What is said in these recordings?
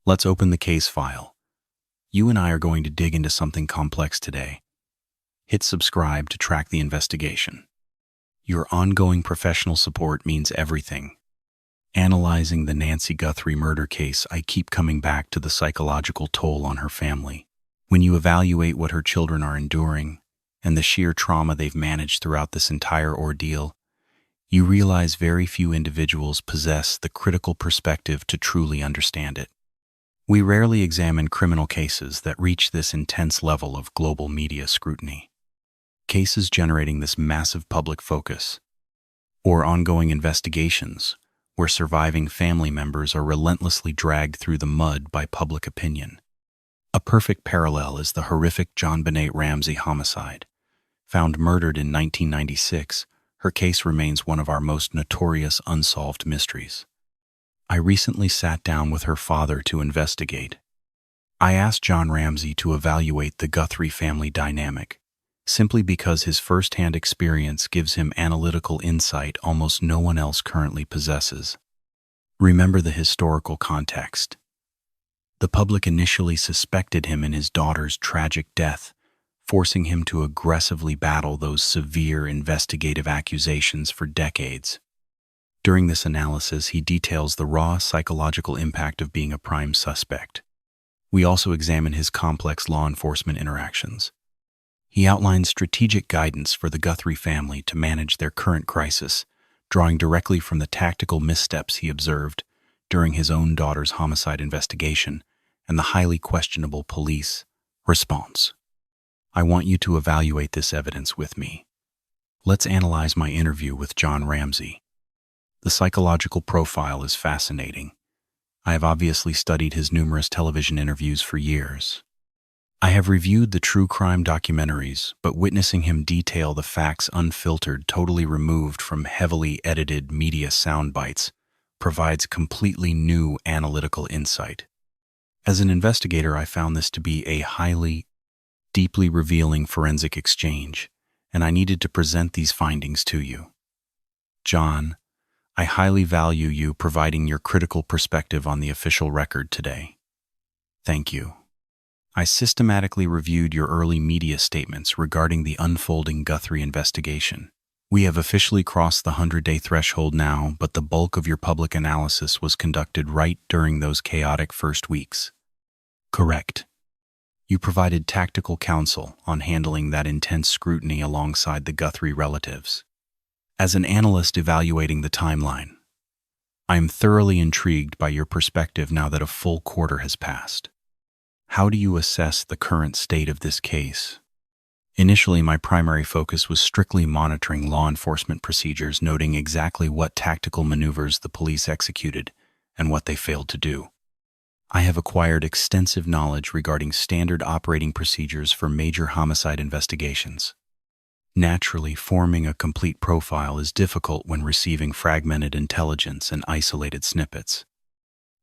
Let's open the case file. You and I are going to dig into something complex today. Hit subscribe to track the investigation. Your ongoing professional support means everything. Analyzing the Nancy Guthrie murder case, I keep coming back to the psychological toll on her family. When you evaluate what her children are enduring and the sheer trauma they've managed throughout this entire ordeal, you realize very few individuals possess the critical perspective to truly understand it. We rarely examine criminal cases that reach this intense level of global media scrutiny. Cases generating this massive public focus, or ongoing investigations where surviving family members are relentlessly dragged through the mud by public opinion. A perfect parallel is the horrific JonBenét Ramsey homicide. Found murdered in 1996, her case remains one of our most notorious unsolved mysteries. I recently sat down with her father to investigate. I asked John Ramsey to evaluate the Guthrie family dynamic, simply because his first-hand experience gives him analytical insight almost no one else currently possesses. Remember the historical context. The public initially suspected him in his daughter's tragic death, forcing him to aggressively battle those severe investigative accusations for decades. During this analysis, he details the raw psychological impact of being a prime suspect. We also examine his complex law enforcement interactions. He outlines strategic guidance for the Guthrie family to manage their current crisis, drawing directly from the tactical missteps he observed during his own daughter's homicide investigation and the highly questionable police response. I want you to evaluate this evidence with me. Let's analyze my interview with John Ramsey. The psychological profile is fascinating. I have obviously studied his numerous television interviews for years. I have reviewed the true crime documentaries, but witnessing him detail the facts unfiltered, totally removed from heavily edited media sound bites, provides completely new analytical insight. As an investigator, I found this to be a highly, deeply revealing forensic exchange, and I needed to present these findings to you. John, I highly value you providing your critical perspective on the official record today. Thank you. I systematically reviewed your early media statements regarding the unfolding Guthrie investigation. We have officially crossed the 100-day threshold now, but the bulk of your public analysis was conducted right during those chaotic first weeks. Correct. You provided tactical counsel on handling that intense scrutiny alongside the Guthrie relatives. As an analyst evaluating the timeline, I am thoroughly intrigued by your perspective now that a full quarter has passed. How do you assess the current state of this case? Initially, my primary focus was strictly monitoring law enforcement procedures, noting exactly what tactical maneuvers the police executed and what they failed to do. I have acquired extensive knowledge regarding standard operating procedures for major homicide investigations. Naturally, forming a complete profile is difficult when receiving fragmented intelligence and isolated snippets.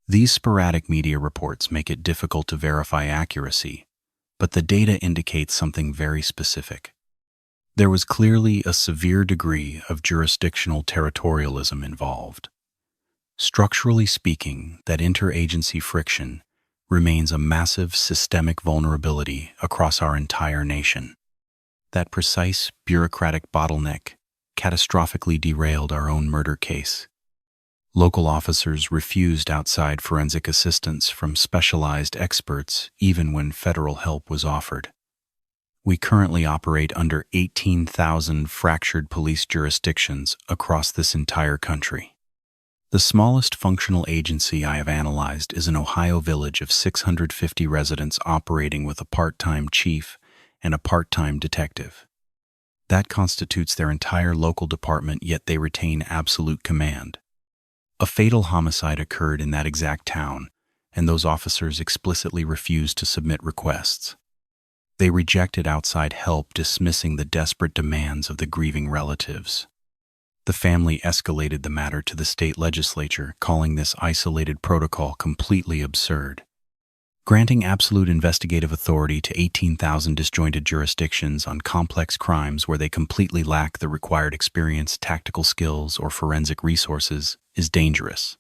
These sporadic media reports make it difficult to verify accuracy, but the data indicates something very specific. There was clearly a severe degree of jurisdictional territorialism involved. Structurally speaking, that interagency friction remains a massive systemic vulnerability across our entire nation. That precise bureaucratic bottleneck catastrophically derailed our own murder case. Local officers refused outside forensic assistance from specialized experts even when federal help was offered. We currently operate under 18,000 fractured police jurisdictions across this entire country. The smallest functional agency I have analyzed is an Ohio village of 650 residents operating with a part-time chief and a part-time detective. That constitutes their entire local department, yet they retain absolute command. A fatal homicide occurred in that exact town, and those officers explicitly refused to submit requests. They rejected outside help, dismissing the desperate demands of the grieving relatives. The family escalated the matter to the state legislature, calling this isolated protocol completely absurd. Granting absolute investigative authority to 18,000 disjointed jurisdictions on complex crimes where they completely lack the required experience, tactical skills, or forensic resources is dangerous.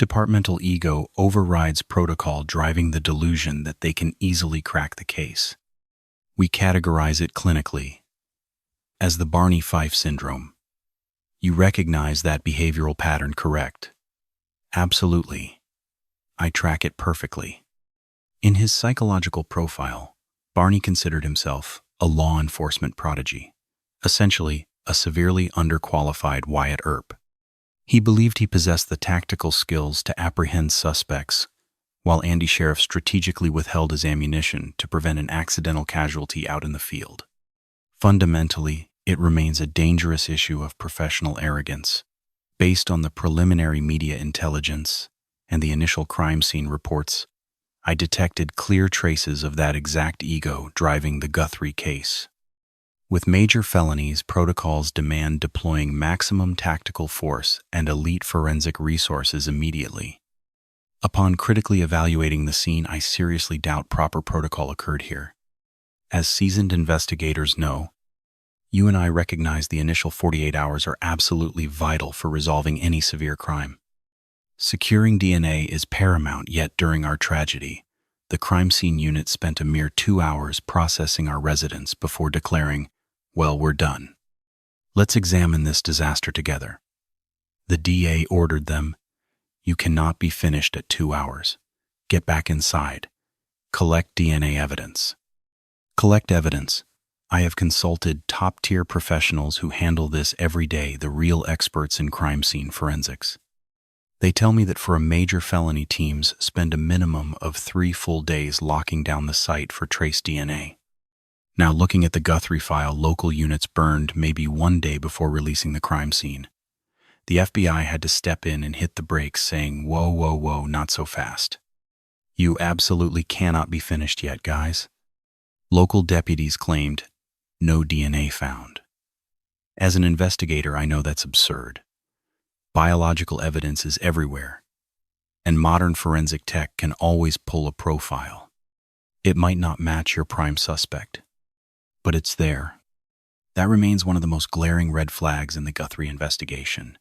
Departmental ego overrides protocol, driving the delusion that they can easily crack the case. We categorize it clinically as the Barney Fife syndrome. You recognize that behavioral pattern, correct? Absolutely. I track it perfectly. In his psychological profile, Barney considered himself a law enforcement prodigy, essentially a severely underqualified Wyatt Earp. He believed he possessed the tactical skills to apprehend suspects, while Andy Sheriff strategically withheld his ammunition to prevent an accidental casualty out in the field. Fundamentally, it remains a dangerous issue of professional arrogance. Based on the preliminary media intelligence and the initial crime scene reports, I detected clear traces of that exact ego driving the Guthrie case. With major felonies, protocols demand deploying maximum tactical force and elite forensic resources immediately. Upon critically evaluating the scene, I seriously doubt proper protocol occurred here. As seasoned investigators know, you and I recognize the initial 48 hours are absolutely vital for resolving any severe crime. Securing DNA is paramount, yet during our tragedy, the crime scene unit spent a mere 2 hours processing our residents before declaring, "Well, we're done. Let's examine this disaster together." The DA ordered them, "You cannot be finished at 2 hours. Get back inside. Collect DNA evidence." Collect evidence. I have consulted top-tier professionals who handle this every day, the real experts in crime scene forensics. They tell me that for a major felony, teams spend a minimum of 3 full days locking down the site for trace DNA. Now, looking at the Guthrie file, local units burned maybe 1 day before releasing the crime scene. The FBI had to step in and hit the brakes, saying, "Whoa, whoa, whoa, not so fast. You absolutely cannot be finished yet, guys." Local deputies claimed, "No DNA found." As an investigator, I know that's absurd. Biological evidence is everywhere, and modern forensic tech can always pull a profile. It might not match your prime suspect, but it's there. That remains one of the most glaring red flags in the Guthrie investigation.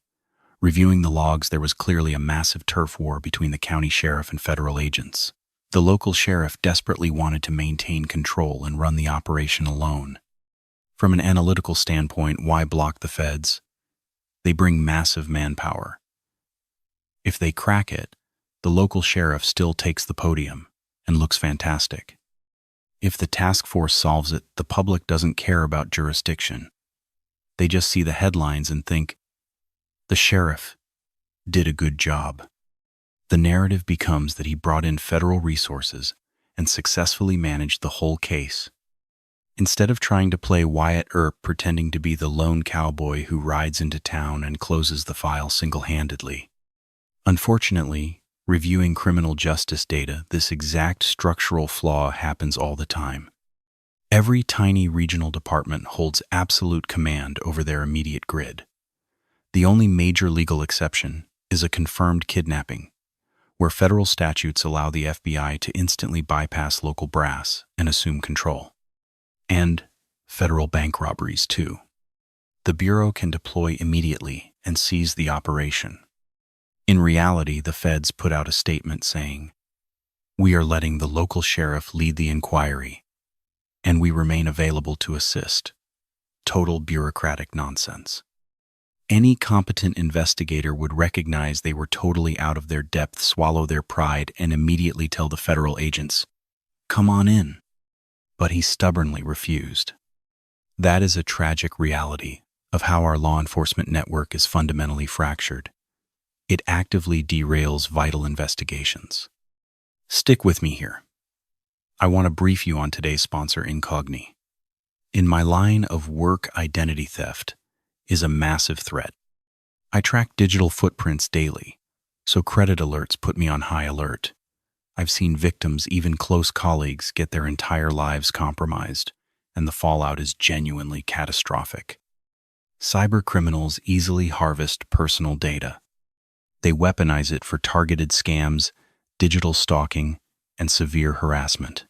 Reviewing the logs, there was clearly a massive turf war between the county sheriff and federal agents. The local sheriff desperately wanted to maintain control and run the operation alone. From an analytical standpoint, why block the feds? They bring massive manpower. If they crack it, the local sheriff still takes the podium and looks fantastic. If the task force solves it, the public doesn't care about jurisdiction. They just see the headlines and think, "The sheriff did a good job." The narrative becomes that he brought in federal resources and successfully managed the whole case. Instead of trying to play Wyatt Earp pretending to be the lone cowboy who rides into town and closes the file single-handedly. Unfortunately, reviewing criminal justice data, this exact structural flaw happens all the time. Every tiny regional department holds absolute command over their immediate grid. The only major legal exception is a confirmed kidnapping, where federal statutes allow the FBI to instantly bypass local brass and assume control. And federal bank robberies, too. The Bureau can deploy immediately and seize the operation. In reality, the feds put out a statement saying, "We are letting the local sheriff lead the inquiry, and we remain available to assist." Total bureaucratic nonsense. Any competent investigator would recognize they were totally out of their depth, swallow their pride, and immediately tell the federal agents, "Come on in." But he stubbornly refused. That is a tragic reality of how our law enforcement network is fundamentally fractured. It actively derails vital investigations. Stick with me here. I want to brief you on today's sponsor, Incogni. In my line of work, identity theft is a massive threat. I track digital footprints daily, so credit alerts put me on high alert. I've seen victims, even close colleagues, get their entire lives compromised, and the fallout is genuinely catastrophic. Cyber criminals easily harvest personal data. They weaponize it for targeted scams, digital stalking, and severe harassment.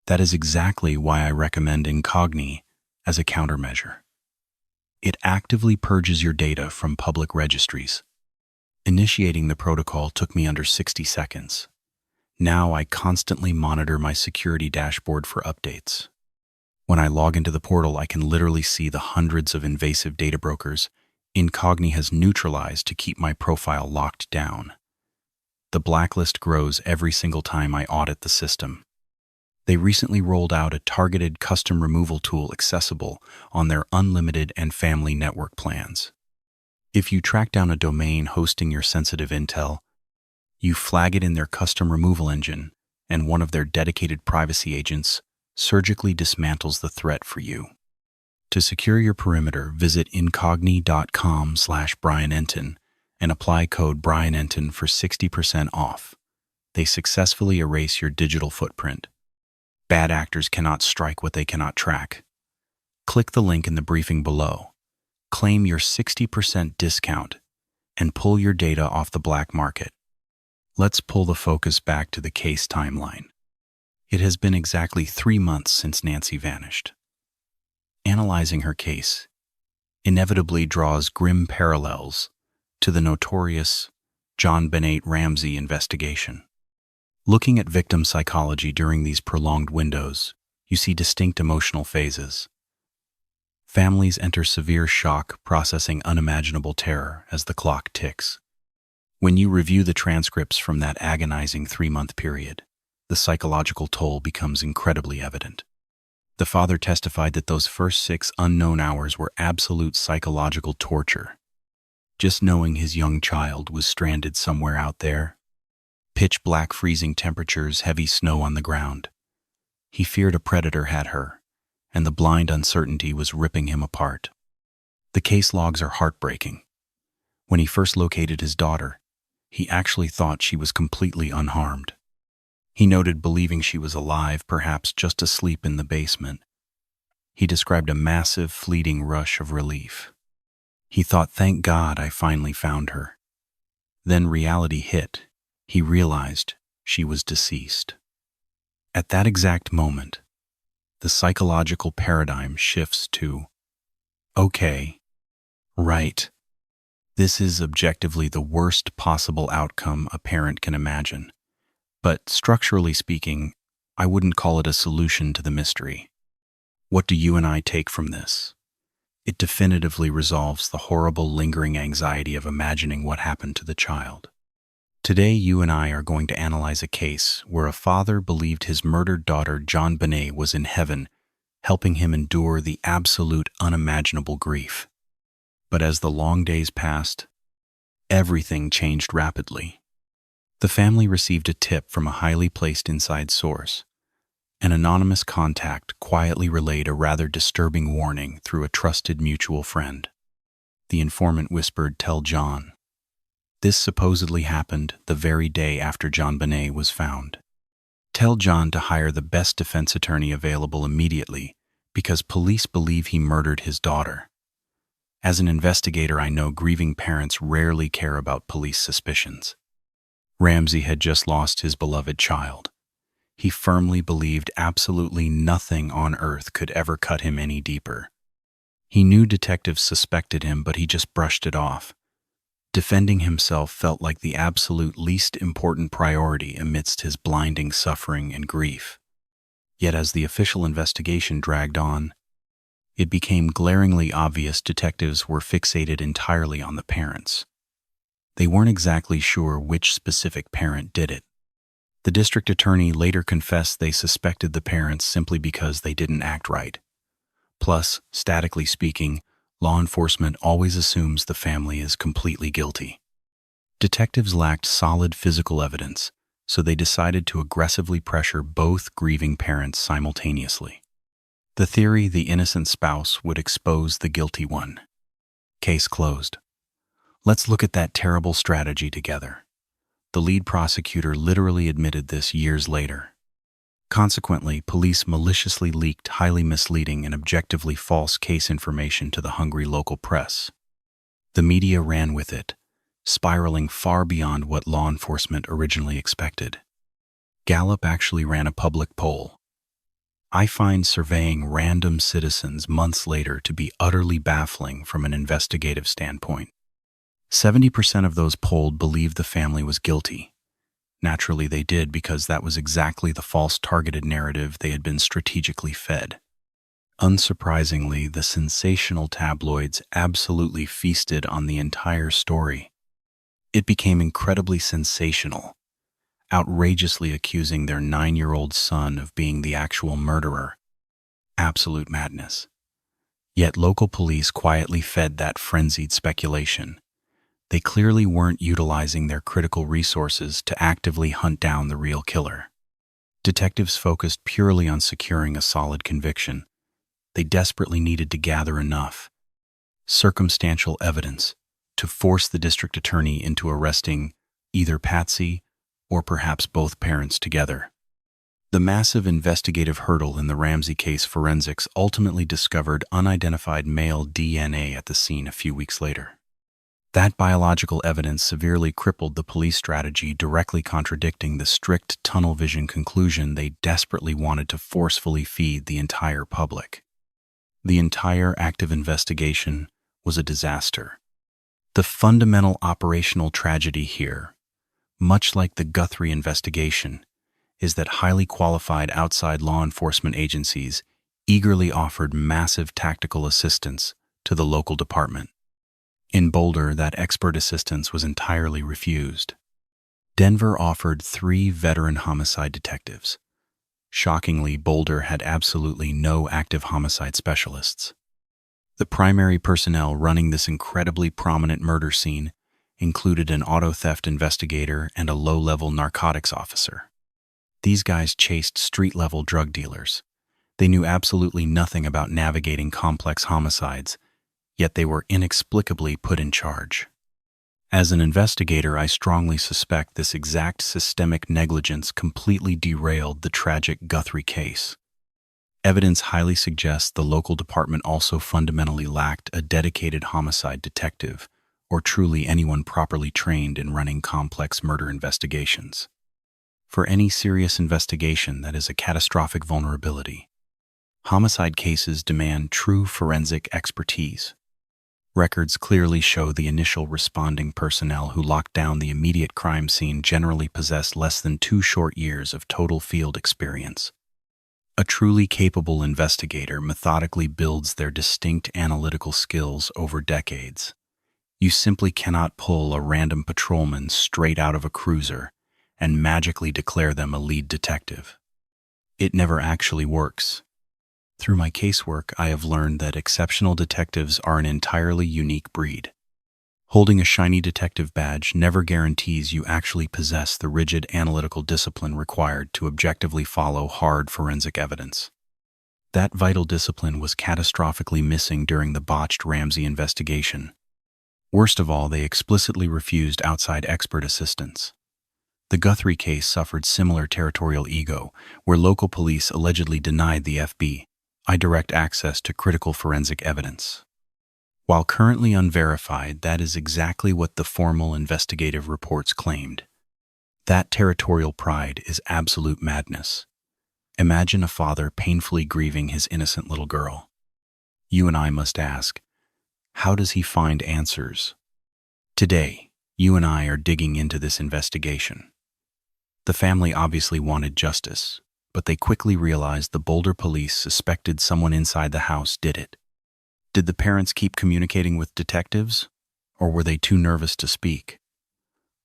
That is exactly why I recommend Incogni as a countermeasure. It actively purges your data from public registries. Initiating the protocol took me under 60 seconds. Now I constantly monitor my security dashboard for updates. When I log into the portal, I can literally see the hundreds of invasive data brokers Incogni has neutralized to keep my profile locked down. The blacklist grows every single time I audit the system. They recently rolled out a targeted custom removal tool accessible on their unlimited and family network plans. If you track down a domain hosting your sensitive intel, you flag it in their custom removal engine, and one of their dedicated privacy agents surgically dismantles the threat for you. To secure your perimeter, visit incogni.com/Brian Entin and apply code Brian Entin for 60% off. They successfully erase your digital footprint. Bad actors cannot strike what they cannot track. Click the link in the briefing below. Claim your 60% discount and pull your data off the black market. Let's pull the focus back to the case timeline. It has been exactly 3 months since Nancy vanished. Analyzing her case inevitably draws grim parallels to the notorious JonBenét Ramsey investigation. Looking at victim psychology during these prolonged windows, you see distinct emotional phases. Families enter severe shock, processing unimaginable terror as the clock ticks. When you review the transcripts from that agonizing 3-month period, the psychological toll becomes incredibly evident. The father testified that those first 6 unknown hours were absolute psychological torture. Just knowing his young child was stranded somewhere out there. Pitch black freezing temperatures, heavy snow on the ground. He feared a predator had her, and the blind uncertainty was ripping him apart. The case logs are heartbreaking. When he first located his daughter, he actually thought she was completely unharmed. He noted believing she was alive, perhaps just asleep in the basement. He described a massive, fleeting rush of relief. He thought, "Thank God I finally found her." Then reality hit. He realized she was deceased. At that exact moment, the psychological paradigm shifts to, okay, right, this is objectively the worst possible outcome a parent can imagine. But structurally speaking, I wouldn't call it a solution to the mystery. What do you and I take from this? It definitively resolves the horrible, lingering anxiety of imagining what happened to the child. Today, you and I are going to analyze a case where a father believed his murdered daughter, JonBenét, was in heaven, helping him endure the absolute unimaginable grief. But as the long days passed, everything changed rapidly. The family received a tip from a highly placed inside source. An anonymous contact quietly relayed a rather disturbing warning through a trusted mutual friend. The informant whispered, "Tell John." This supposedly happened the very day after JonBenét was found. Tell John to hire the best defense attorney available immediately because police believe he murdered his daughter. As an investigator, I know grieving parents rarely care about police suspicions. Ramsey had just lost his beloved child. He firmly believed absolutely nothing on earth could ever cut him any deeper. He knew detectives suspected him, but he just brushed it off. Defending himself felt like the absolute least important priority amidst his blinding suffering and grief. Yet as the official investigation dragged on, it became glaringly obvious detectives were fixated entirely on the parents. They weren't exactly sure which specific parent did it. The district attorney later confessed they suspected the parents simply because they didn't act right. Plus, statically speaking, law enforcement always assumes the family is completely guilty. Detectives lacked solid physical evidence, so they decided to aggressively pressure both grieving parents simultaneously. The theory the innocent spouse would expose the guilty one. Case closed. Let's look at that terrible strategy together. The lead prosecutor literally admitted this years later. Consequently, police maliciously leaked highly misleading and objectively false case information to the hungry local press. The media ran with it, spiraling far beyond what law enforcement originally expected. Gallup actually ran a public poll. I find surveying random citizens months later to be utterly baffling from an investigative standpoint. 70% of those polled believed the family was guilty. Naturally, they did, because that was exactly the false targeted narrative they had been strategically fed. Unsurprisingly, the sensational tabloids absolutely feasted on the entire story. It became incredibly sensational, outrageously accusing their 9-year-old son of being the actual murderer. Absolute madness. Yet local police quietly fed that frenzied speculation. They clearly weren't utilizing their critical resources to actively hunt down the real killer. Detectives focused purely on securing a solid conviction. They desperately needed to gather enough circumstantial evidence to force the district attorney into arresting either Patsy or perhaps both parents together. The massive investigative hurdle in the Ramsey case, forensics ultimately discovered unidentified male DNA at the scene a few weeks later. That biological evidence severely crippled the police strategy, directly contradicting the strict tunnel vision conclusion they desperately wanted to forcefully feed the entire public. The entire active investigation was a disaster. The fundamental operational tragedy here, much like the Guthrie investigation, is that highly qualified outside law enforcement agencies eagerly offered massive tactical assistance to the local department. In Boulder, that expert assistance was entirely refused. Denver offered 3 veteran homicide detectives. Shockingly, Boulder had absolutely no active homicide specialists. The primary personnel running this incredibly prominent murder scene included an auto theft investigator and a low-level narcotics officer. These guys chased street-level drug dealers. They knew absolutely nothing about navigating complex homicides, yet they were inexplicably put in charge. As an investigator, I strongly suspect this exact systemic negligence completely derailed the tragic Guthrie case. Evidence highly suggests the local department also fundamentally lacked a dedicated homicide detective, or truly anyone properly trained in running complex murder investigations. For any serious investigation that is a catastrophic vulnerability, homicide cases demand true forensic expertise. Records clearly show the initial responding personnel who locked down the immediate crime scene generally possessed less than 2 short years of total field experience. A truly capable investigator methodically builds their distinct analytical skills over decades. You simply cannot pull a random patrolman straight out of a cruiser and magically declare them a lead detective. It never actually works. Through my casework, I have learned that exceptional detectives are an entirely unique breed. Holding a shiny detective badge never guarantees you actually possess the rigid analytical discipline required to objectively follow hard forensic evidence. That vital discipline was catastrophically missing during the botched Ramsey investigation. Worst of all, they explicitly refused outside expert assistance. The Guthrie case suffered similar territorial ego, where local police allegedly denied the FBI direct access to critical forensic evidence. While currently unverified, that is exactly what the formal investigative reports claimed. That territorial pride is absolute madness. Imagine a father painfully grieving his innocent little girl. You and I must ask, how does he find answers? Today, you and I are digging into this investigation. The family obviously wanted justice, but they quickly realized the Boulder police suspected someone inside the house did it. Did the parents keep communicating with detectives, or were they too nervous to speak?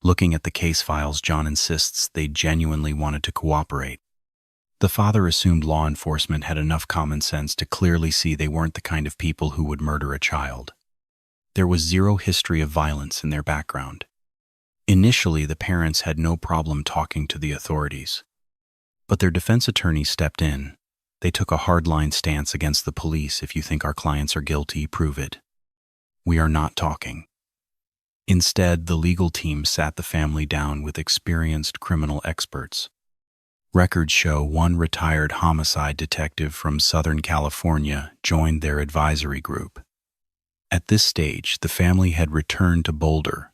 Looking at the case files, John insists they genuinely wanted to cooperate. The father assumed law enforcement had enough common sense to clearly see they weren't the kind of people who would murder a child. There was zero history of violence in their background. Initially, the parents had no problem talking to the authorities. But their defense attorney stepped in. They took a hardline stance against the police. If you think our clients are guilty, prove it. We are not talking. Instead, the legal team sat the family down with experienced criminal experts. Records show one retired homicide detective from Southern California joined their advisory group. At this stage, the family had returned to Boulder,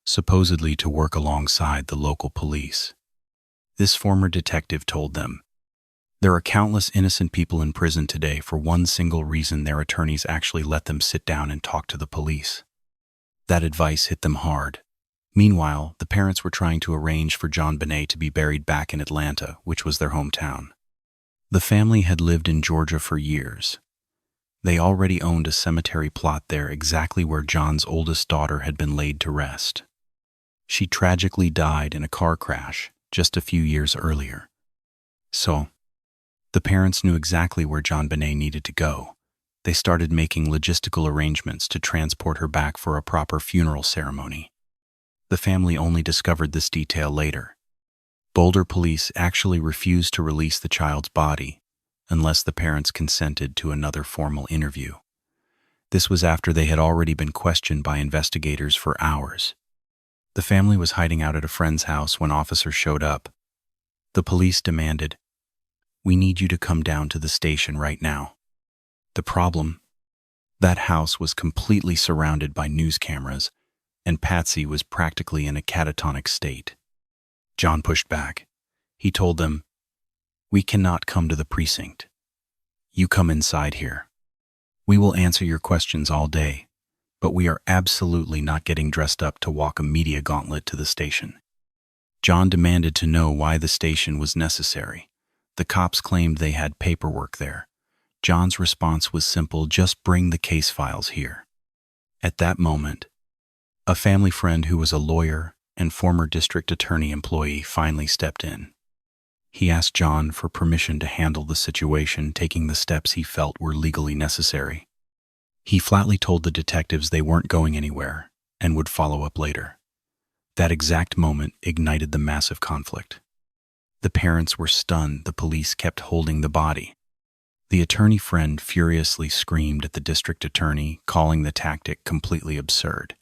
supposedly to work alongside the local police. This former detective told them, "There are countless innocent people in prison today for one single reason: their attorneys actually let them sit down and talk to the police. That advice hit them hard. Meanwhile, the parents were trying to arrange for JonBenét to be buried back in Atlanta, which was their hometown. The family had lived in Georgia for years. They already owned a cemetery plot there exactly where John's oldest daughter had been laid to rest. She tragically died in a car crash just a few years earlier. So, the parents knew exactly where JonBenét needed to go. They started making logistical arrangements to transport her back for a proper funeral ceremony. The family only discovered this detail later. Boulder police actually refused to release the child's body unless the parents consented to another formal interview. This was after they had already been questioned by investigators for hours. The family was hiding out at a friend's house when officers showed up. The police demanded, "We need you to come down to the station right now." The problem? That house was completely surrounded by news cameras, and Patsy was practically in a catatonic state. John pushed back. He told them, "We cannot come to the precinct. You come inside here. We will answer your questions all day, but we are absolutely not getting dressed up to walk a media gauntlet to the station." John demanded to know why the station was necessary. The cops claimed they had paperwork there. John's response was simple: "Just bring the case files here." At that moment, a family friend who was a lawyer and former district attorney employee finally stepped in. He asked John for permission to handle the situation, taking the steps he felt were legally necessary. He flatly told the detectives they weren't going anywhere and would follow up later. That exact moment ignited the massive conflict. The parents were stunned. The police kept holding the body. The attorney friend furiously screamed at the district attorney, calling the tactic completely absurd.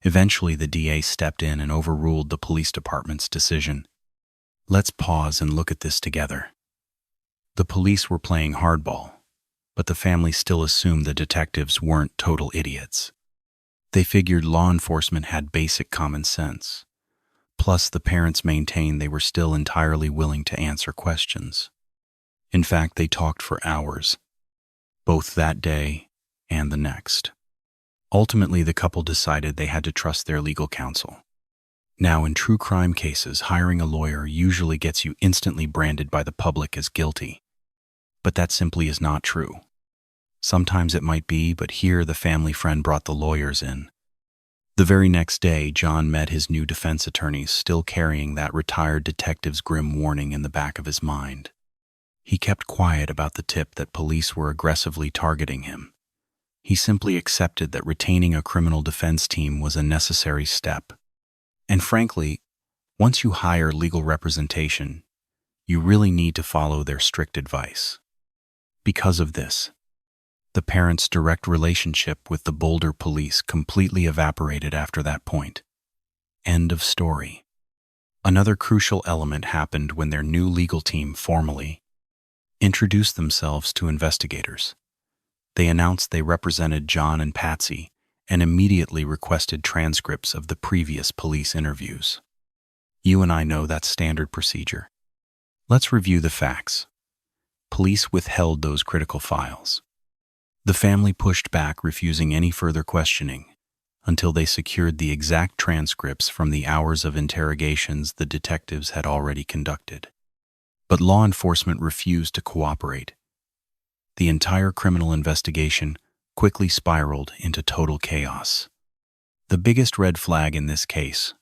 Eventually, the DA stepped in and overruled the police department's decision. "Let's pause and look at this together." The police were playing hardball, but the family still assumed the detectives weren't total idiots. They figured law enforcement had basic common sense. Plus, the parents maintained they were still entirely willing to answer questions. In fact, they talked for hours, both that day and the next. Ultimately, the couple decided they had to trust their legal counsel. Now, in true crime cases, hiring a lawyer usually gets you instantly branded by the public as guilty. But that simply is not true. Sometimes it might be, but here the family friend brought the lawyers in. The very next day, John met his new defense attorneys, still carrying that retired detective's grim warning in the back of his mind. He kept quiet about the tip that police were aggressively targeting him. He simply accepted that retaining a criminal defense team was a necessary step. And frankly, once you hire legal representation, you really need to follow their strict advice. Because of this, the parents' direct relationship with the Boulder police completely evaporated after that point. End of story. Another crucial element happened when their new legal team formally introduced themselves to investigators. They announced they represented John and Patsy and immediately requested transcripts of the previous police interviews. You and I know that's standard procedure. Let's review the facts. Police withheld those critical files. The family pushed back, refusing any further questioning, until they secured the exact transcripts from the hours of interrogations the detectives had already conducted. But law enforcement refused to cooperate. The entire criminal investigation quickly spiraled into total chaos. The biggest red flag in this case: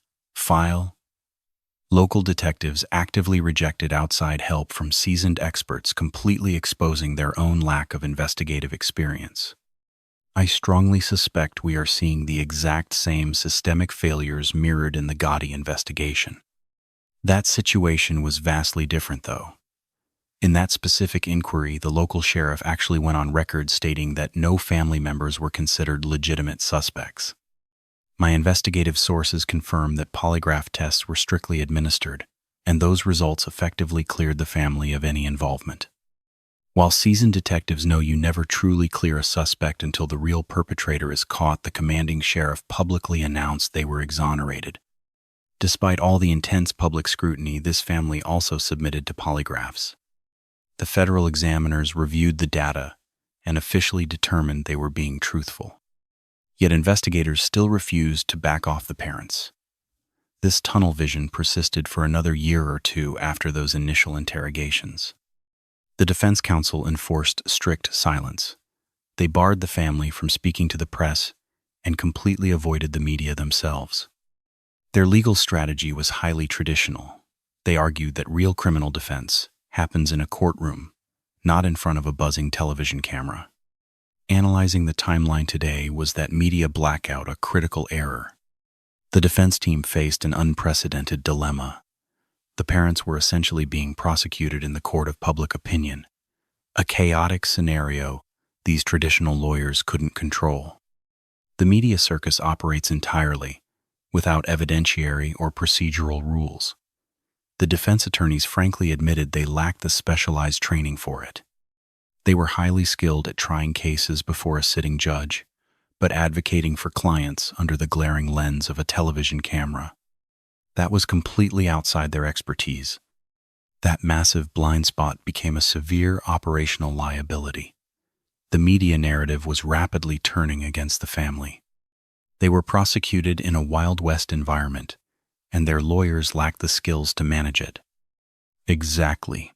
local detectives actively rejected outside help from seasoned experts, completely exposing their own lack of investigative experience. I strongly suspect we are seeing the exact same systemic failures mirrored in the Gotti investigation. That situation was vastly different, though. In that specific inquiry, the local sheriff actually went on record stating that no family members were considered legitimate suspects. My investigative sources confirmed that polygraph tests were strictly administered, and those results effectively cleared the family of any involvement. While seasoned detectives know you never truly clear a suspect until the real perpetrator is caught, the commanding sheriff publicly announced they were exonerated. Despite all the intense public scrutiny, this family also submitted to polygraphs. The federal examiners reviewed the data and officially determined they were being truthful. Yet investigators still refused to back off the parents. This tunnel vision persisted for another year or two after those initial interrogations. The defense counsel enforced strict silence. They barred the family from speaking to the press and completely avoided the media themselves. Their legal strategy was highly traditional. They argued that real criminal defense happens in a courtroom, not in front of a buzzing television camera. Analyzing the timeline today, was that media blackout a critical error? The defense team faced an unprecedented dilemma. The parents were essentially being prosecuted in the court of public opinion, a chaotic scenario these traditional lawyers couldn't control. The media circus operates entirely without evidentiary or procedural rules. The defense attorneys frankly admitted they lacked the specialized training for it. They were highly skilled at trying cases before a sitting judge, but advocating for clients under the glaring lens of a television camera. That was completely outside their expertise. That massive blind spot became a severe operational liability. The media narrative was rapidly turning against the family. They were prosecuted in a Wild West environment, and their lawyers lacked the skills to manage it. Exactly.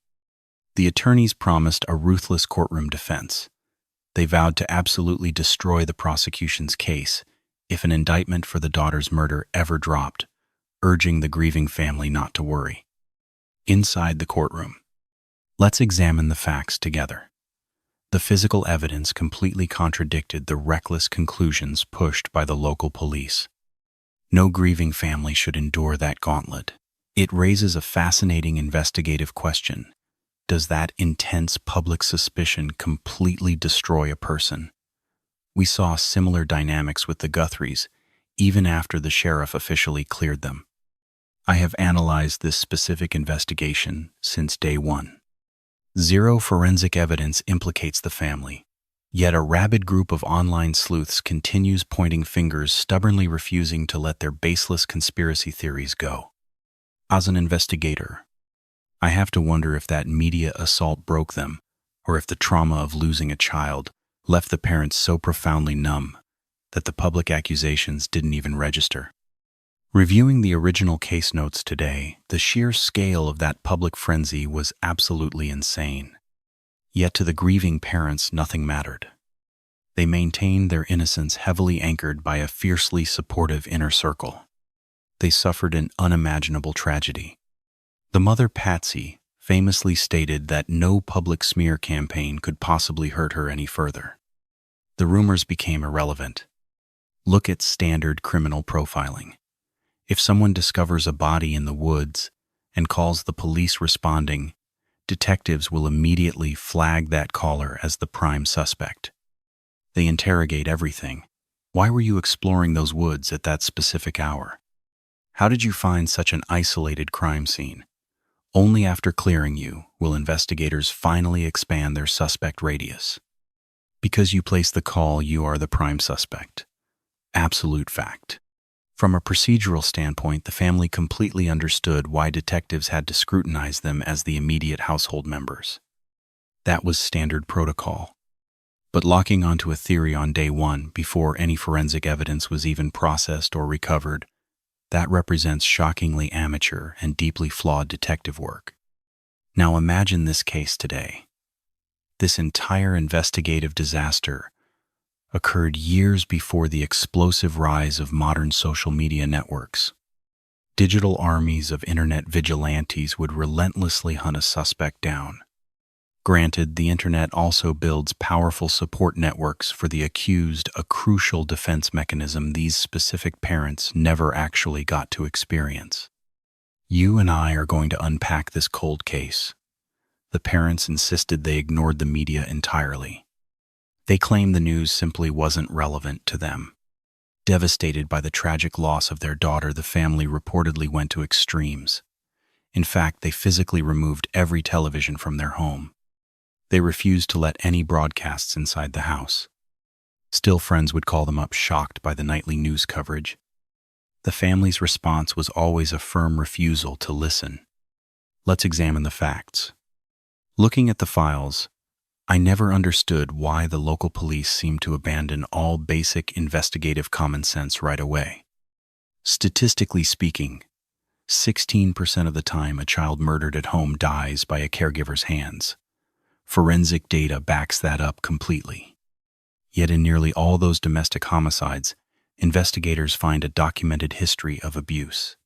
The attorneys promised a ruthless courtroom defense. They vowed to absolutely destroy the prosecution's case if an indictment for the daughter's murder ever dropped, urging the grieving family not to worry. Inside the courtroom, let's examine the facts together. The physical evidence completely contradicted the reckless conclusions pushed by the local police. No grieving family should endure that gauntlet. It raises a fascinating investigative question. Does that intense public suspicion completely destroy a person? We saw similar dynamics with the Guthries, even after the sheriff officially cleared them. I have analyzed this specific investigation since day one. Zero forensic evidence implicates the family, yet a rabid group of online sleuths continues pointing fingers, stubbornly refusing to let their baseless conspiracy theories go. As an investigator, I have to wonder if that media assault broke them, or if the trauma of losing a child left the parents so profoundly numb that the public accusations didn't even register. Reviewing the original case notes today, the sheer scale of that public frenzy was absolutely insane. Yet to the grieving parents, nothing mattered. They maintained their innocence, heavily anchored by a fiercely supportive inner circle. They suffered an unimaginable tragedy. The mother, Patsy, famously stated that no public smear campaign could possibly hurt her any further. The rumors became irrelevant. Look at standard criminal profiling. If someone discovers a body in the woods and calls the police responding, detectives will immediately flag that caller as the prime suspect. They interrogate everything. Why were you exploring those woods at that specific hour? How did you find such an isolated crime scene? Only after clearing you will investigators finally expand their suspect radius. Because you placed the call, you are the prime suspect. Absolute fact. From a procedural standpoint, the family completely understood why detectives had to scrutinize them as the immediate household members. That was standard protocol. But locking onto a theory on day one, before any forensic evidence was even processed or recovered, that represents shockingly amateur and deeply flawed detective work. Now imagine this case today. This entire investigative disaster occurred years before the explosive rise of modern social media networks. Digital armies of internet vigilantes would relentlessly hunt a suspect down. Granted, the internet also builds powerful support networks for the accused, a crucial defense mechanism these specific parents never actually got to experience. You and I are going to unpack this cold case. The parents insisted they ignored the media entirely. They claimed the news simply wasn't relevant to them. Devastated by the tragic loss of their daughter, the family reportedly went to extremes. In fact, they physically removed every television from their home. They refused to let any broadcasts inside the house. Still, friends would call them up, shocked by the nightly news coverage. The family's response was always a firm refusal to listen. Let's examine the facts. Looking at the files, I never understood why the local police seemed to abandon all basic investigative common sense right away. Statistically speaking, 16% of the time a child murdered at home dies by a caregiver's hands. Forensic data backs that up completely. Yet in nearly all those domestic homicides, investigators find a documented history of abuse.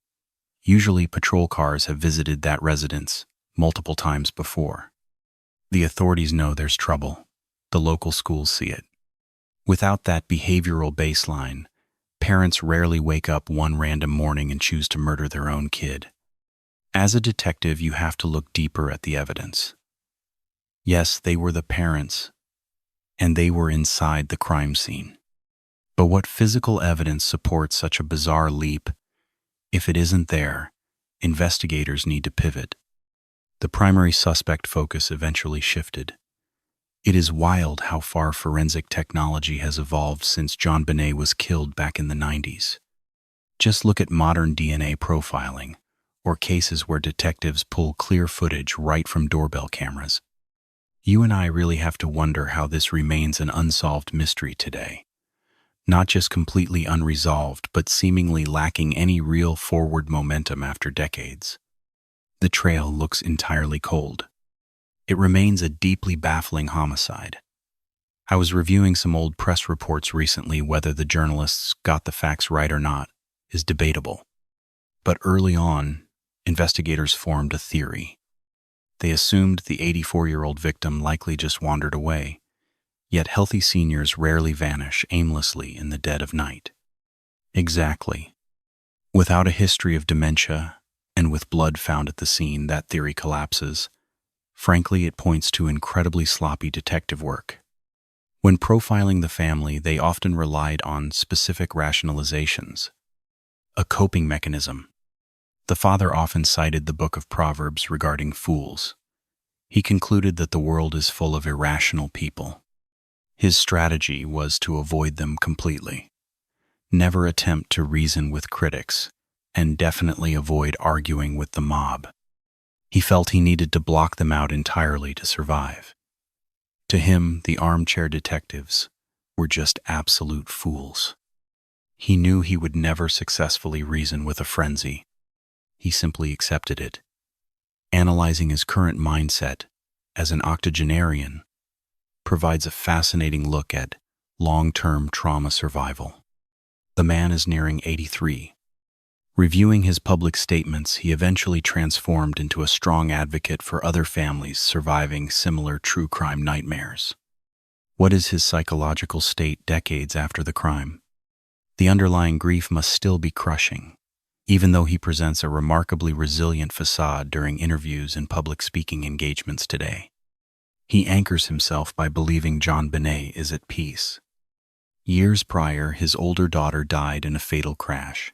Usually patrol cars have visited that residence multiple times before. The authorities know there's trouble. The local schools see it. Without that behavioral baseline, parents rarely wake up one random morning and choose to murder their own kid. As a detective, you have to look deeper at the evidence. Yes, they were the parents, and they were inside the crime scene. But what physical evidence supports such a bizarre leap? If it isn't there, investigators need to pivot. The primary suspect focus eventually shifted. It is wild how far forensic technology has evolved since JonBenét was killed back in the 90s. Just look at modern DNA profiling, or cases where detectives pull clear footage right from doorbell cameras. You and I really have to wonder how this remains an unsolved mystery today. Not just completely unresolved, but seemingly lacking any real forward momentum after decades. The trail looks entirely cold. It remains a deeply baffling homicide. I was reviewing some old press reports recently. Whether the journalists got the facts right or not is debatable. But early on, investigators formed a theory. They assumed the 84-year-old victim likely just wandered away, yet healthy seniors rarely vanish aimlessly in the dead of night. Exactly. Without a history of dementia, and with blood found at the scene, that theory collapses. Frankly, it points to incredibly sloppy detective work. When profiling the family, they often relied on specific rationalizations. A coping mechanism. The father often cited the Book of Proverbs regarding fools. He concluded that the world is full of irrational people. His strategy was to avoid them completely. Never attempt to reason with critics, and definitely avoid arguing with the mob. He felt he needed to block them out entirely to survive. To him, the armchair detectives were just absolute fools. He knew he would never successfully reason with a frenzy. He simply accepted it. Analyzing his current mindset as an octogenarian provides a fascinating look at long-term trauma survival. The man is nearing 83. Reviewing his public statements, he eventually transformed into a strong advocate for other families surviving similar true crime nightmares. What is his psychological state decades after the crime? The underlying grief must still be crushing, even though he presents a remarkably resilient facade during interviews and public speaking engagements today. He anchors himself by believing JonBenét is at peace. Years prior, his older daughter died in a fatal crash.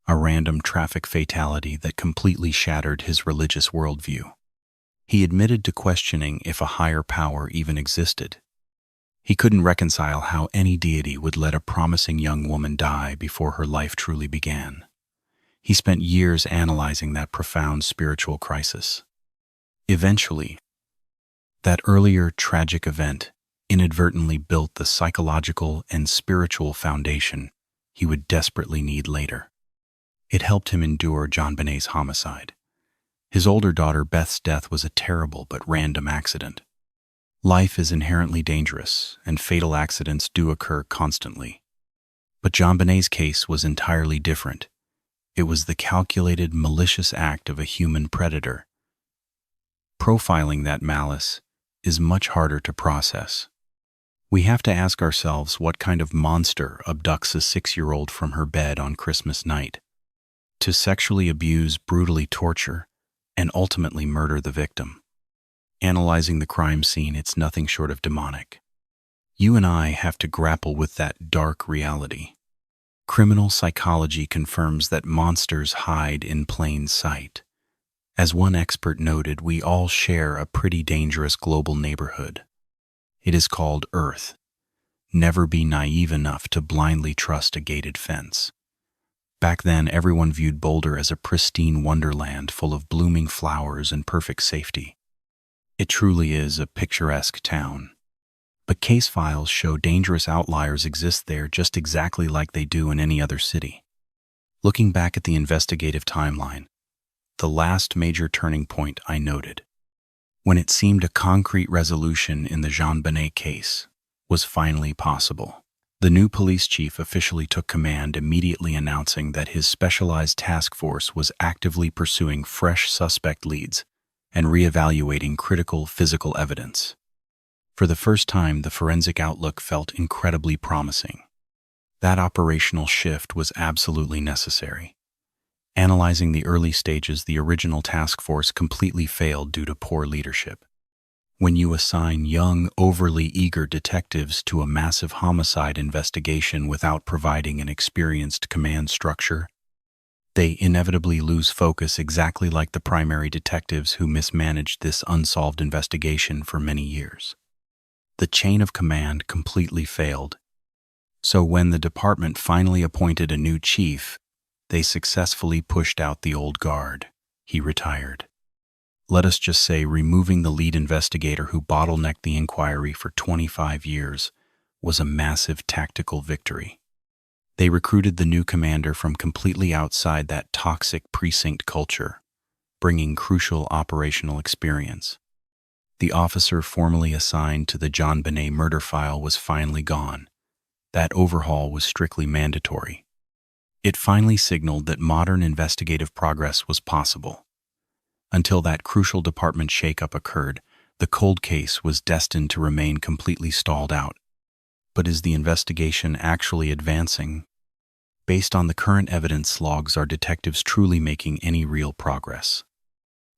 A random traffic fatality that completely shattered his religious worldview. He admitted to questioning if a higher power even existed. He couldn't reconcile how any deity would let a promising young woman die before her life truly began. He spent years analyzing that profound spiritual crisis. Eventually, that earlier tragic event inadvertently built the psychological and spiritual foundation he would desperately need later. It helped him endure JonBenét's homicide. His older daughter Beth's death was a terrible but random accident. Life is inherently dangerous, and fatal accidents do occur constantly. But JonBenét's case was entirely different. It was the calculated, malicious act of a human predator. Profiling that malice is much harder to process. We have to ask ourselves what kind of monster abducts a 6-year-old from her bed on Christmas night, to sexually abuse, brutally torture, and ultimately murder the victim. Analyzing the crime scene, it's nothing short of demonic. You and I have to grapple with that dark reality. Criminal psychology confirms that monsters hide in plain sight. As one expert noted, we all share a pretty dangerous global neighborhood. It is called Earth. Never be naive enough to blindly trust a gated fence. Back then, everyone viewed Boulder as a pristine wonderland full of blooming flowers and perfect safety. It truly is a picturesque town. But case files show dangerous outliers exist there just exactly like they do in any other city. Looking back at the investigative timeline, the last major turning point I noted, when it seemed a concrete resolution in the JonBenét case was finally possible. The new police chief officially took command, immediately announcing that his specialized task force was actively pursuing fresh suspect leads and reevaluating critical physical evidence. For the first time, the forensic outlook felt incredibly promising. That operational shift was absolutely necessary. Analyzing the early stages, the original task force completely failed due to poor leadership. When you assign young, overly eager detectives to a massive homicide investigation without providing an experienced command structure, they inevitably lose focus, exactly like the primary detectives who mismanaged this unsolved investigation for many years. The chain of command completely failed. So when the department finally appointed a new chief, they successfully pushed out the old guard. He retired. Let us just say removing the lead investigator who bottlenecked the inquiry for 25 years was a massive tactical victory. They recruited the new commander from completely outside that toxic precinct culture, bringing crucial operational experience. The officer formerly assigned to the JonBenét murder file was finally gone. That overhaul was strictly mandatory. It finally signaled that modern investigative progress was possible. Until that crucial department shakeup occurred, the cold case was destined to remain completely stalled out. But is the investigation actually advancing? Based on the current evidence logs, are detectives truly making any real progress?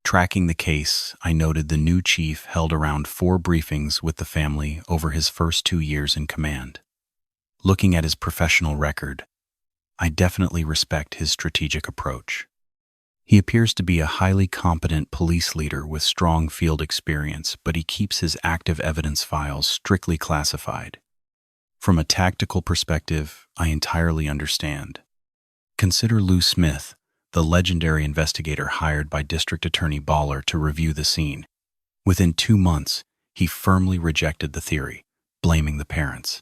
Tracking the case, I noted the new chief held around 4 briefings with the family over his first 2 years in command. Looking at his professional record, I definitely respect his strategic approach. He appears to be a highly competent police leader with strong field experience, but he keeps his active evidence files strictly classified. From a tactical perspective, I entirely understand. Consider Lou Smith, the legendary investigator hired by District Attorney Baller to review the scene. Within 2 months, he firmly rejected the theory, blaming the parents.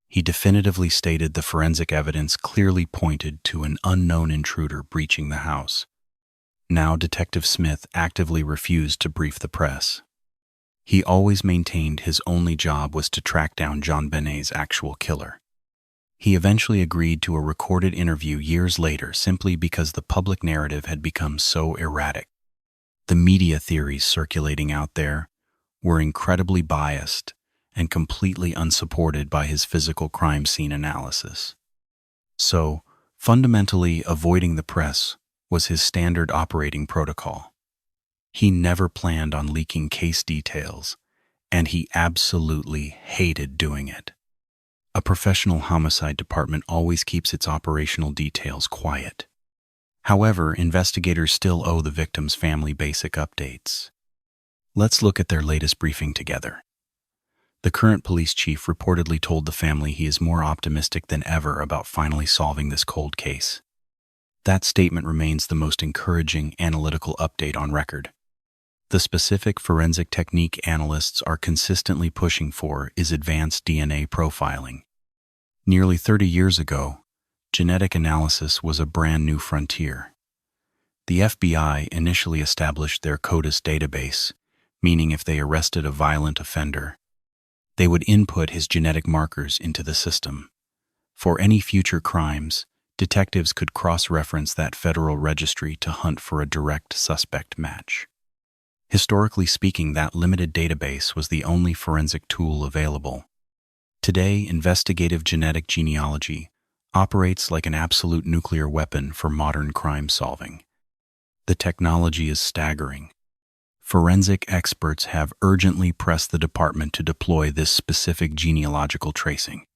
He definitively stated the forensic evidence clearly pointed to an unknown intruder breaching the house. Now Detective Smith actively refused to brief the press. He always maintained his only job was to track down JonBenét's actual killer. He eventually agreed to a recorded interview years later simply because the public narrative had become so erratic. The media theories circulating out there were incredibly biased and completely unsupported by his physical crime scene analysis. So, fundamentally, avoiding the press was his standard operating protocol. He never planned on leaking case details, and he absolutely hated doing it. A professional homicide department always keeps its operational details quiet. However, investigators still owe the victim's family basic updates. Let's look at their latest briefing together. The current police chief reportedly told the family he is more optimistic than ever about finally solving this cold case. That statement remains the most encouraging analytical update on record. The specific forensic technique analysts are consistently pushing for is advanced DNA profiling. Nearly 30 years ago, genetic analysis was a brand new frontier. The FBI initially established their CODIS database, meaning if they arrested a violent offender, they would input his genetic markers into the system. For any future crimes, detectives could cross-reference that federal registry to hunt for a direct suspect match. Historically speaking, that limited database was the only forensic tool available. Today, investigative genetic genealogy operates like an absolute nuclear weapon for modern crime solving. The technology is staggering. Forensic experts have urgently pressed the department to deploy this specific genealogical tracing.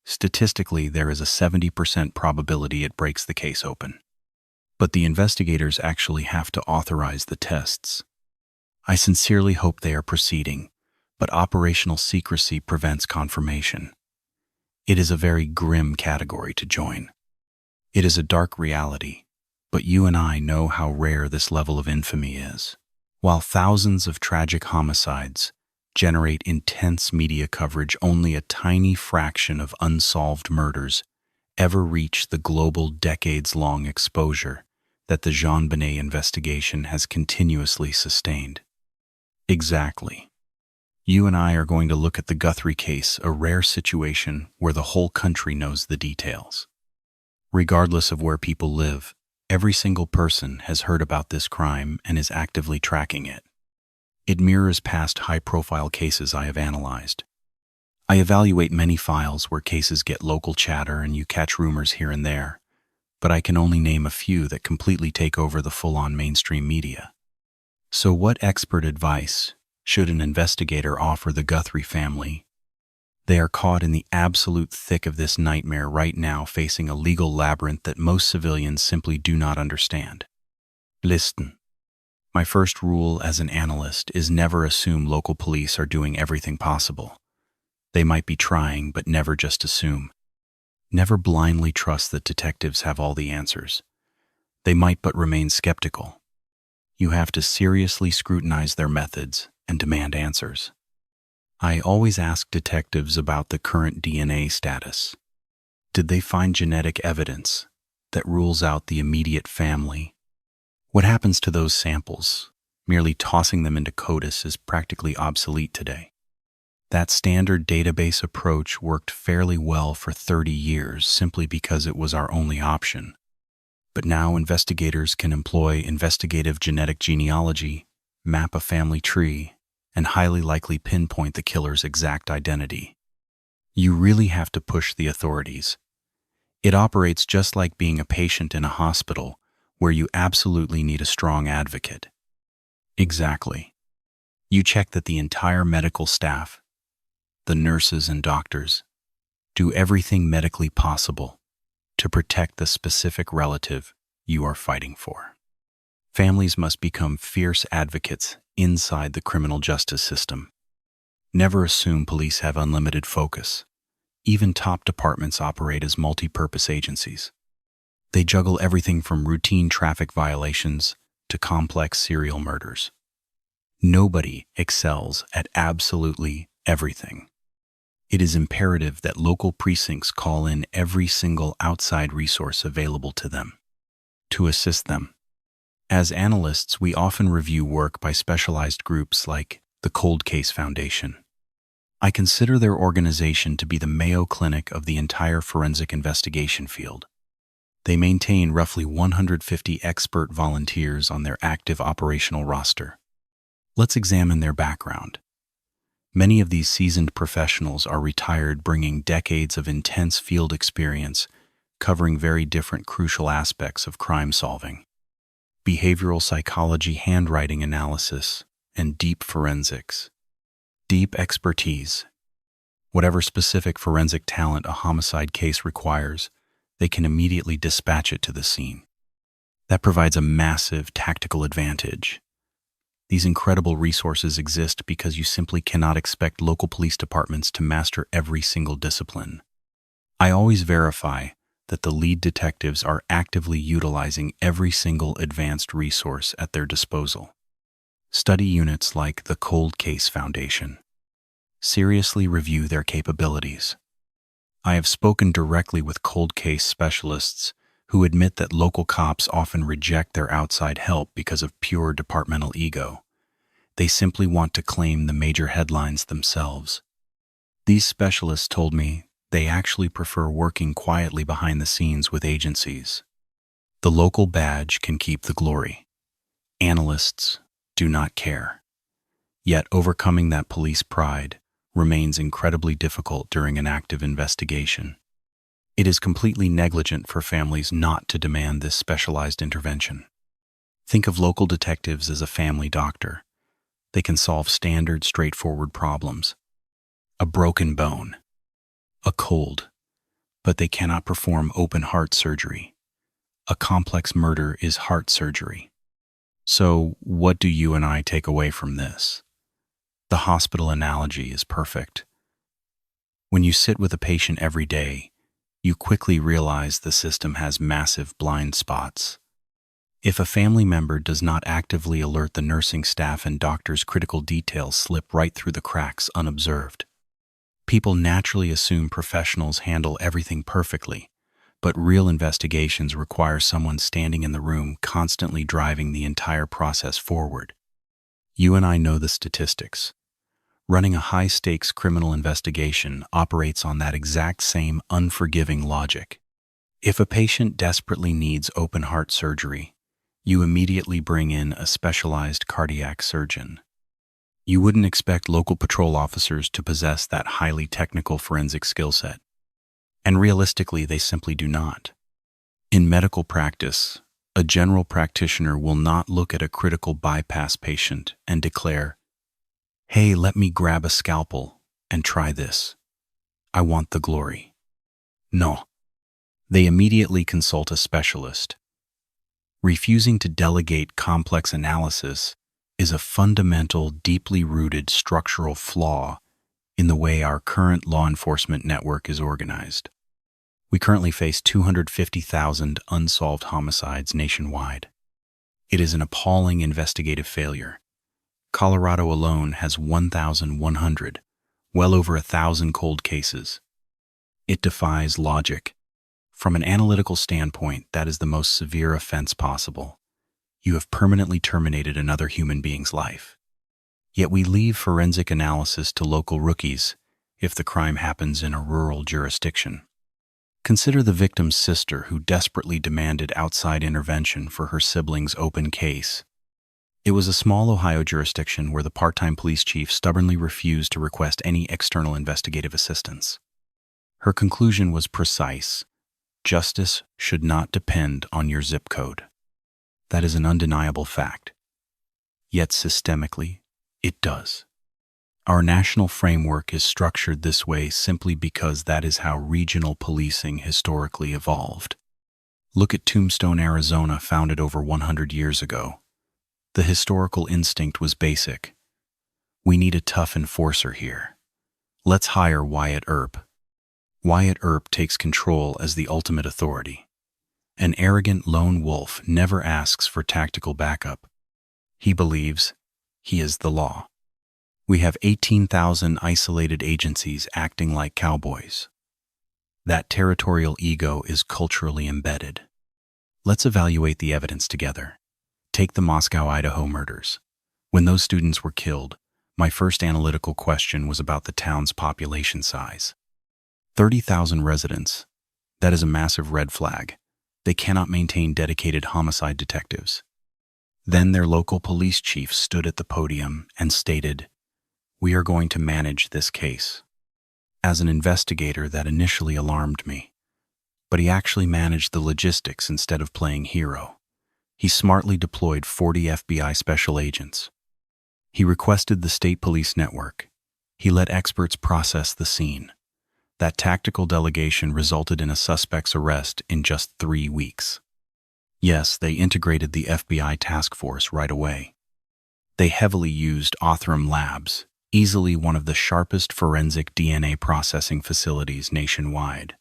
Statistically, there is a 70% probability it breaks the case open. But the investigators actually have to authorize the tests. I sincerely hope they are proceeding, but operational secrecy prevents confirmation. It is a very grim category to join. It is a dark reality, but you and I know how rare this level of infamy is. While thousands of tragic homicides generate intense media coverage, only a tiny fraction of unsolved murders ever reach the global decades-long exposure that the JonBenét investigation has continuously sustained. Exactly. You and I are going to look at the Guthrie case, a rare situation where the whole country knows the details. Regardless of where people live, every single person has heard about this crime and is actively tracking it. It mirrors past high-profile cases I have analyzed. I evaluate many files where cases get local chatter and you catch rumors here and there, but I can only name a few that completely take over the full-on mainstream media. So what expert advice should an investigator offer the Guthrie family? They are caught in the absolute thick of this nightmare right now, facing a legal labyrinth that most civilians simply do not understand. Listen. My first rule as an analyst is never assume local police are doing everything possible. They might be trying, but never just assume. Never blindly trust that detectives have all the answers. They might, but remain skeptical. You have to seriously scrutinize their methods and demand answers. I always ask detectives about the current DNA status. Did they find genetic evidence that rules out the immediate family? What happens to those samples? Merely tossing them into CODIS is practically obsolete today. That standard database approach worked fairly well for 30 years simply because it was our only option. But now investigators can employ investigative genetic genealogy, map a family tree, and highly likely pinpoint the killer's exact identity. You really have to push the authorities. It operates just like being a patient in a hospital where you absolutely need a strong advocate. Exactly. You check that the entire medical staff, the nurses and doctors, do everything medically possible to protect the specific relative you are fighting for. Families must become fierce advocates inside the criminal justice system. Never assume police have unlimited focus. Even top departments operate as multi-purpose agencies. They juggle everything from routine traffic violations to complex serial murders. Nobody excels at absolutely everything. It is imperative that local precincts call in every single outside resource available to them to assist them. As analysts, we often review work by specialized groups like the Cold Case Foundation. I consider their organization to be the Mayo Clinic of the entire forensic investigation field. They maintain roughly 150 expert volunteers on their active operational roster. Let's examine their background. Many of these seasoned professionals are retired, bringing decades of intense field experience, covering very different crucial aspects of crime solving. Behavioral psychology, handwriting analysis, and deep forensics. Deep expertise. Whatever specific forensic talent a homicide case requires, they can immediately dispatch it to the scene. That provides a massive tactical advantage. These incredible resources exist because you simply cannot expect local police departments to master every single discipline. I always verify that the lead detectives are actively utilizing every single advanced resource at their disposal. Study units like the Cold Case Foundation. Seriously review their capabilities. I have spoken directly with cold case specialists who admit that local cops often reject their outside help because of pure departmental ego. They simply want to claim the major headlines themselves. These specialists told me they actually prefer working quietly behind the scenes with agencies. The local badge can keep the glory. Analysts do not care. Yet overcoming that police pride remains incredibly difficult during an active investigation. It is completely negligent for families not to demand this specialized intervention. Think of local detectives as a family doctor. They can solve standard, straightforward problems. A broken bone, a cold, but they cannot perform open heart surgery. A complex murder is heart surgery. So, what do you and I take away from this? The hospital analogy is perfect. When you sit with a patient every day, you quickly realize the system has massive blind spots. If a family member does not actively alert the nursing staff and doctors, critical details slip right through the cracks unobserved. People naturally assume professionals handle everything perfectly, but real investigations require someone standing in the room constantly driving the entire process forward. You and I know the statistics. Running a high-stakes criminal investigation operates on that exact same unforgiving logic. If a patient desperately needs open-heart surgery, you immediately bring in a specialized cardiac surgeon. You wouldn't expect local patrol officers to possess that highly technical forensic skill set. And realistically, they simply do not. In medical practice, a general practitioner will not look at a critical bypass patient and declare, "Hey, let me grab a scalpel and try this. I want the glory." No. They immediately consult a specialist. Refusing to delegate complex analysis is a fundamental, deeply rooted structural flaw in the way our current law enforcement network is organized. We currently face 250,000 unsolved homicides nationwide. It is an appalling investigative failure. Colorado alone has 1,100, well over 1,000 cold cases. It defies logic. From an analytical standpoint, that is the most severe offense possible. You have permanently terminated another human being's life. Yet we leave forensic analysis to local rookies if the crime happens in a rural jurisdiction. Consider the victim's sister who desperately demanded outside intervention for her sibling's open case. It was a small Ohio jurisdiction where the part-time police chief stubbornly refused to request any external investigative assistance. Her conclusion was precise. Justice should not depend on your zip code. That is an undeniable fact. Yet systemically, it does. Our national framework is structured this way simply because that is how regional policing historically evolved. Look at Tombstone, Arizona, founded over 100 years ago. The historical instinct was basic. We need a tough enforcer here. Let's hire Wyatt Earp. Wyatt Earp takes control as the ultimate authority. An arrogant lone wolf never asks for tactical backup. He believes he is the law. We have 18,000 isolated agencies acting like cowboys. That territorial ego is culturally embedded. Let's evaluate the evidence together. Take the Moscow, Idaho murders. When those students were killed, my first analytical question was about the town's population size. 30,000 residents. That is a massive red flag. They cannot maintain dedicated homicide detectives. Then their local police chief stood at the podium and stated, "We are going to manage this case." As an investigator, that initially alarmed me. But he actually managed the logistics instead of playing hero. He smartly deployed 40 FBI special agents. He requested the state police network. He let experts process the scene. That tactical delegation resulted in a suspect's arrest in just 3 weeks. Yes, they integrated the FBI task force right away. They heavily used Othram Labs, easily one of the sharpest forensic DNA processing facilities nationwide.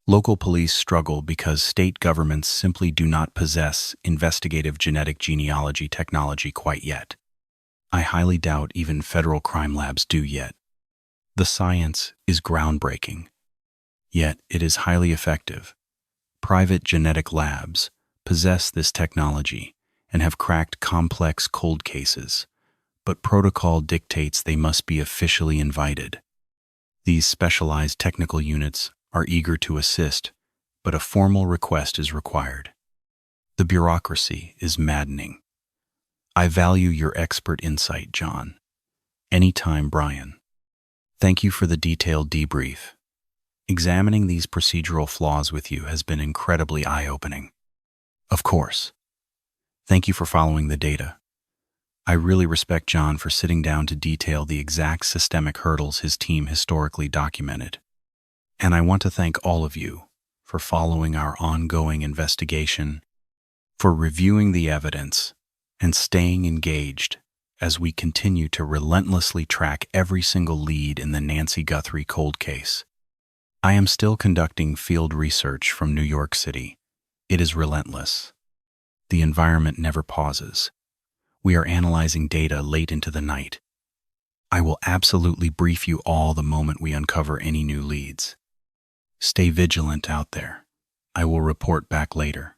Local police struggle because state governments simply do not possess investigative genetic genealogy technology quite yet. I highly doubt even federal crime labs do yet. The science is groundbreaking, yet it is highly effective. Private genetic labs possess this technology and have cracked complex cold cases, but protocol dictates they must be officially invited. These specialized technical units are eager to assist, but a formal request is required. The bureaucracy is maddening. I value your expert insight, John. Anytime, Brian. Thank you for the detailed debrief. Examining these procedural flaws with you has been incredibly eye-opening. Of course. Thank you for following the data. I really respect John for sitting down to detail the exact systemic hurdles his team historically documented. And I want to thank all of you for following our ongoing investigation, for reviewing the evidence, and staying engaged as we continue to relentlessly track every single lead in the Nancy Guthrie cold case. I am still conducting field research from New York City. It is relentless. The environment never pauses. We are analyzing data late into the night. I will absolutely brief you all the moment we uncover any new leads. Stay vigilant out there. I will report back later.